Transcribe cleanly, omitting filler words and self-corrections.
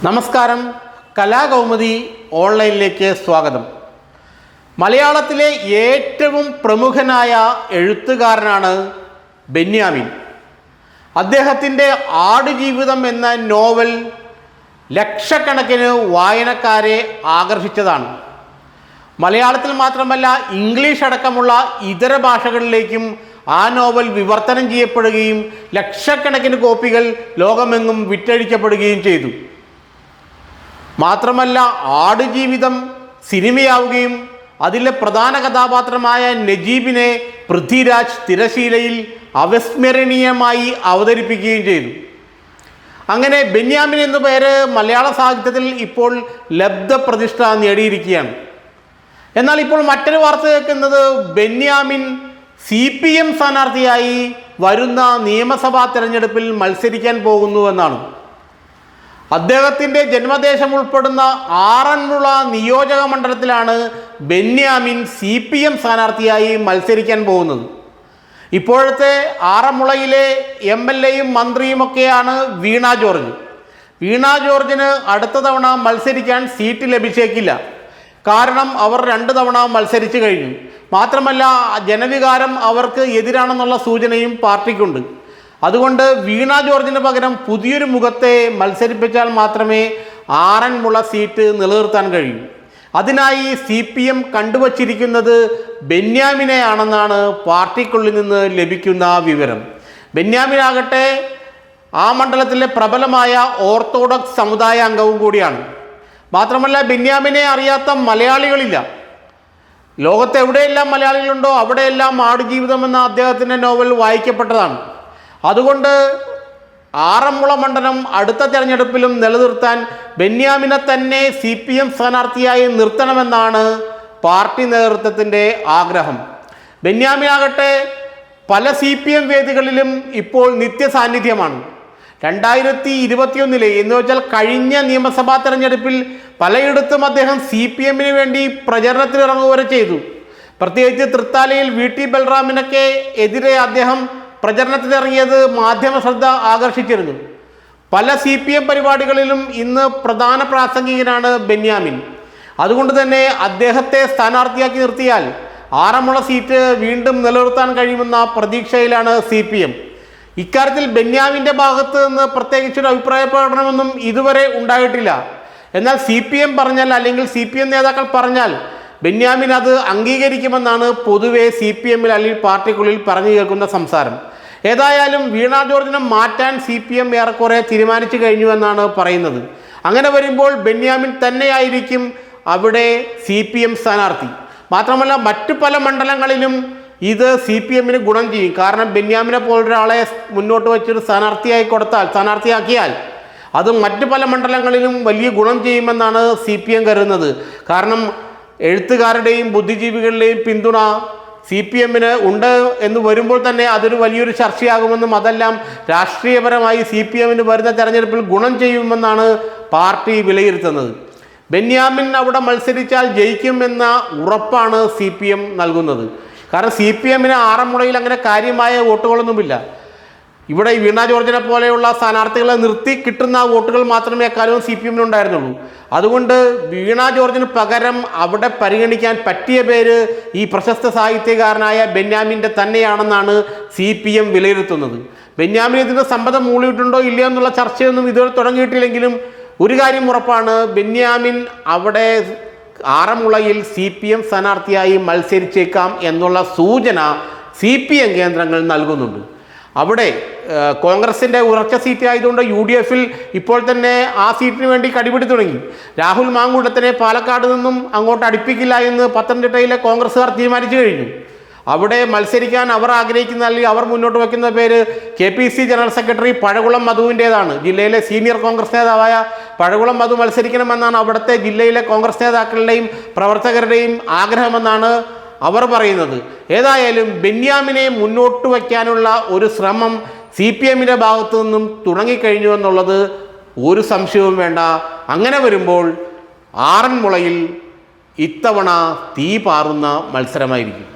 നമസ്കാരം. കലാകൗമുദി ഓൺലൈനിലേക്ക് സ്വാഗതം. മലയാളത്തിലെ ഏറ്റവും പ്രമുഖനായ എഴുത്തുകാരനാണ് ബെന്യാമിൻ. അദ്ദേഹത്തിൻ്റെ ആടുജീവിതം എന്ന നോവൽ ലക്ഷക്കണക്കിന് വായനക്കാരെ ആകർഷിച്ചതാണ്. മലയാളത്തിൽ മാത്രമല്ല, ഇംഗ്ലീഷ് അടക്കമുള്ള ഇതര ഭാഷകളിലേക്കും ആ നോവൽ വിവർത്തനം ചെയ്യപ്പെടുകയും ലക്ഷക്കണക്കിന് കോപ്പികൾ ലോകമെങ്ങും വിറ്റഴിക്കപ്പെടുകയും ചെയ്തു. മാത്രമല്ല, ആടുജീവിതം സിനിമയാവുകയും അതിലെ പ്രധാന കഥാപാത്രമായ നജീബിനെ പൃഥ്വിരാജ് തിരശീലയിൽ അവിസ്മരണീയമായി അവതരിപ്പിക്കുകയും ചെയ്തു. അങ്ങനെ ബെന്യാമിൻ എന്ന പേര് മലയാള സാഹിത്യത്തിൽ ഇപ്പോൾ ലബ്ധപ്രതിഷ്ഠ നേടിയിരിക്കുകയാണ്. എന്നാൽ ഇപ്പോൾ മറ്റൊരു വാർത്ത കേൾക്കുന്നത് ബെന്യാമിൻ CPM സ്ഥാനാർത്ഥിയായി വരുന്ന നിയമസഭാ തെരഞ്ഞെടുപ്പിൽ മത്സരിക്കാൻ പോകുന്നു എന്നാണ്. അദ്ദേഹത്തിൻ്റെ ജന്മദേശം ഉൾപ്പെടുന്ന ആറന്മുള നിയോജക മണ്ഡലത്തിലാണ് ബെന്യാമിൻ CPM സ്ഥാനാർത്ഥിയായി മത്സരിക്കാൻ പോകുന്നത്. ഇപ്പോഴത്തെ ആറന്മുളയിലെ MLA-യും മന്ത്രിയുമൊക്കെയാണ് വീണ ജോർജ്. വീണ ജോർജിന് അടുത്ത തവണ മത്സരിക്കാൻ സീറ്റ് ലഭിച്ചേക്കില്ല. കാരണം അവർ 2 തവണ മത്സരിച്ചു കഴിഞ്ഞു. മാത്രമല്ല, ജനവികാരം അവർക്ക് എതിരാണെന്നുള്ള സൂചനയും പാർട്ടിക്കുണ്ട്. അതുകൊണ്ട് വീണ ജോർജിന് പകരം പുതിയൊരു മുഖത്തെ മത്സരിപ്പിച്ചാൽ മാത്രമേ ആറന്മുള സീറ്റ് നിലനിർത്താൻ കഴിയൂ. അതിനായി CPM കണ്ടുവച്ചിരിക്കുന്നത് ബെന്യാമിനെയാണെന്നാണ് പാർട്ടിക്കുള്ളിൽ നിന്ന് ലഭിക്കുന്ന വിവരം. ബെന്യാമിനാകട്ടെ ആ മണ്ഡലത്തിലെ പ്രബലമായ ഓർത്തഡോക്സ് സമുദായ അംഗവും കൂടിയാണ്. മാത്രമല്ല, ബെന്യാമിനെ അറിയാത്ത മലയാളികളില്ല. ലോകത്ത് എവിടെയെല്ലാം മലയാളികളുണ്ടോ അവിടെയെല്ലാം ആടുജീവിതം എന്ന അദ്ദേഹത്തിൻ്റെ നോവൽ വായിക്കപ്പെട്ടതാണ്. അതുകൊണ്ട് ആറന്മുള മണ്ഡലം അടുത്ത തെരഞ്ഞെടുപ്പിലും നിലനിർത്താൻ ബെന്യാമിനെ തന്നെ CPM സ്ഥാനാർത്ഥിയായി നിർത്തണമെന്നാണ് പാർട്ടി നേതൃത്വത്തിൻ്റെ ആഗ്രഹം. ബെന്യാമിനാകട്ടെ പല CPM വേദികളിലും ഇപ്പോൾ നിത്യസാന്നിധ്യമാണ്. 2021 എന്ന് വെച്ചാൽ കഴിഞ്ഞ നിയമസഭാ തെരഞ്ഞെടുപ്പിൽ പലയിടത്തും അദ്ദേഹം CPM-ന് വേണ്ടി പ്രചരണത്തിനിറങ്ങുക വരെ ചെയ്തു. പ്രത്യേകിച്ച് തൃത്താലയിൽ VT ബൽറാമിനൊക്കെ എതിരെ അദ്ദേഹം പ്രചരണത്തിനിറങ്ങിയത് മാധ്യമ ശ്രദ്ധ ആകർഷിച്ചിരുന്നു. പല CPM പരിപാടികളിലും ഇന്ന് പ്രധാന പ്രാസംഗികനാണ് ബെന്യാമിൻ. അതുകൊണ്ട് തന്നെ അദ്ദേഹത്തെ സ്ഥാനാർത്ഥിയാക്കി നിർത്തിയാൽ ആറന്മുള സീറ്റ് വീണ്ടും നിലനിർത്താൻ കഴിയുമെന്ന പ്രതീക്ഷയിലാണ് CPM. ഇക്കാര്യത്തിൽ ബെന്യാമിൻ്റെ ഭാഗത്ത് നിന്ന് പ്രത്യേകിച്ചൊരു അഭിപ്രായ പ്രകടനമൊന്നും ഇതുവരെ ഉണ്ടായിട്ടില്ല. എന്നാൽ CPM പറഞ്ഞാൽ, അല്ലെങ്കിൽ CPM നേതാക്കൾ പറഞ്ഞാൽ ബെന്യാമിൻ അത് അംഗീകരിക്കുമെന്നാണ് പൊതുവെ CPM-ൽ അല്ലെങ്കിൽ പാർട്ടിക്കുള്ളിൽ പറഞ്ഞു കേൾക്കുന്ന സംസാരം. ഏതായാലും വീണ ജോർജിനെ മാറ്റാൻ CPM ഏറെക്കുറെ തീരുമാനിച്ചു കഴിഞ്ഞു എന്നാണ് പറയുന്നത്. അങ്ങനെ വരുമ്പോൾ ബെന്യാമിൻ തന്നെയായിരിക്കും അവിടെ CPM സ്ഥാനാർത്ഥി. മാത്രമല്ല, മറ്റു പല മണ്ഡലങ്ങളിലും ഇത് CPM-ന് ഗുണം ചെയ്യും. കാരണം ബെന്യാമിനെ പോലൊരാളെ മുന്നോട്ട് വെച്ചൊരു സ്ഥാനാർത്ഥിയാക്കിയാൽ അത് മറ്റു പല മണ്ഡലങ്ങളിലും വലിയ ഗുണം ചെയ്യുമെന്നാണ് CPM കരുതുന്നത്. കാരണം എഴുത്തുകാരുടെയും ബുദ്ധിജീവികളുടെയും പിന്തുണ CPM-ന് ഉണ്ട് എന്ന് വരുമ്പോൾ തന്നെ അതൊരു വലിയൊരു ചർച്ചയാകുമെന്നും അതെല്ലാം രാഷ്ട്രീയപരമായി CPM-ന് വരുന്ന തെരഞ്ഞെടുപ്പിൽ ഗുണം ചെയ്യുമെന്നാണ് പാർട്ടി വിലയിരുത്തുന്നത്. ബെന്യാമിൻ അവിടെ മത്സരിച്ചാൽ ജയിക്കുമെന്ന ഉറപ്പാണ് CPM നൽകുന്നത്. കാരണം CPM-ന് ആറന്മുളയിൽ അങ്ങനെ കാര്യമായ വോട്ടുകളൊന്നുമില്ല. ഇവിടെ വീണ ജോർജിനെ പോലെയുള്ള സ്ഥാനാർത്ഥികളെ നിർത്തി കിട്ടുന്ന വോട്ടുകൾ മാത്രമേ അക്കാലവും CPM-ന് ഉണ്ടായിരുന്നുള്ളൂ. അതുകൊണ്ട് വീണ ജോർജിന് പകരം അവിടെ പരിഗണിക്കാൻ പറ്റിയ പേര് ഈ പ്രശസ്ത സാഹിത്യകാരനായ ബെന്യാമിൻ്റെ തന്നെയാണെന്നാണ് CPM വിലയിരുത്തുന്നത്. ബെന്യാമിൻ ഇതിന് സമ്മതം മൂളിയിട്ടുണ്ടോ ഇല്ലയോ എന്നുള്ള ചർച്ചയൊന്നും ഇതുവരെ തുടങ്ങിയിട്ടില്ലെങ്കിലും ഒരു കാര്യം ഉറപ്പാണ്, ബെന്യാമിൻ അവിടെ ആറന്മുളയിൽ CPM സ്ഥാനാർത്ഥിയായി മത്സരിച്ചേക്കാം എന്നുള്ള സൂചന CPM കേന്ദ്രങ്ങൾ നൽകുന്നുണ്ട്. അവിടെ കോൺഗ്രസിൻ്റെ ഉറച്ച സീറ്റ് ആയതുകൊണ്ട് UDF-ൽ ഇപ്പോൾ തന്നെ ആ സീറ്റിന് വേണ്ടി കടിപിടി തുടങ്ങി. രാഹുൽ മാങ്കൂട്ടത്തിനെ പാലക്കാട് നിന്നും അങ്ങോട്ട് അടുപ്പിക്കില്ല എന്ന് പത്തനംതിട്ടയിലെ കോൺഗ്രസ്സുകാർ തീരുമാനിച്ചു കഴിഞ്ഞു. അവിടെ മത്സരിക്കാൻ അവർ ആഗ്രഹിക്കുന്ന, അല്ലെങ്കിൽ അവർ മുന്നോട്ട് വയ്ക്കുന്ന പേര് KPC ജനറൽ സെക്രട്ടറി പഴകുളം മധുവിൻ്റേതാണ്. ജില്ലയിലെ സീനിയർ കോൺഗ്രസ് നേതാവായ പഴകുളം മധു മത്സരിക്കണമെന്നാണ് അവിടുത്തെ ജില്ലയിലെ കോൺഗ്രസ് നേതാക്കളുടെയും പ്രവർത്തകരുടെയും ആഗ്രഹമെന്നാണ് അവർ പറയുന്നത്. ഏതായാലും ബെന്യാമിനെ മുന്നോട്ട് വയ്ക്കാനുള്ള ഒരു ശ്രമം CPM-ന്റെ ഭാഗത്തു നിന്നും തുടങ്ങിക്കഴിഞ്ഞു എന്നുള്ളത് ഒരു സംശയവും വേണ്ട. അങ്ങനെ വരുമ്പോൾ ആറന്മുളയിൽ ഇത്തവണ തീ പാറുന്ന മത്സരമായിരിക്കും.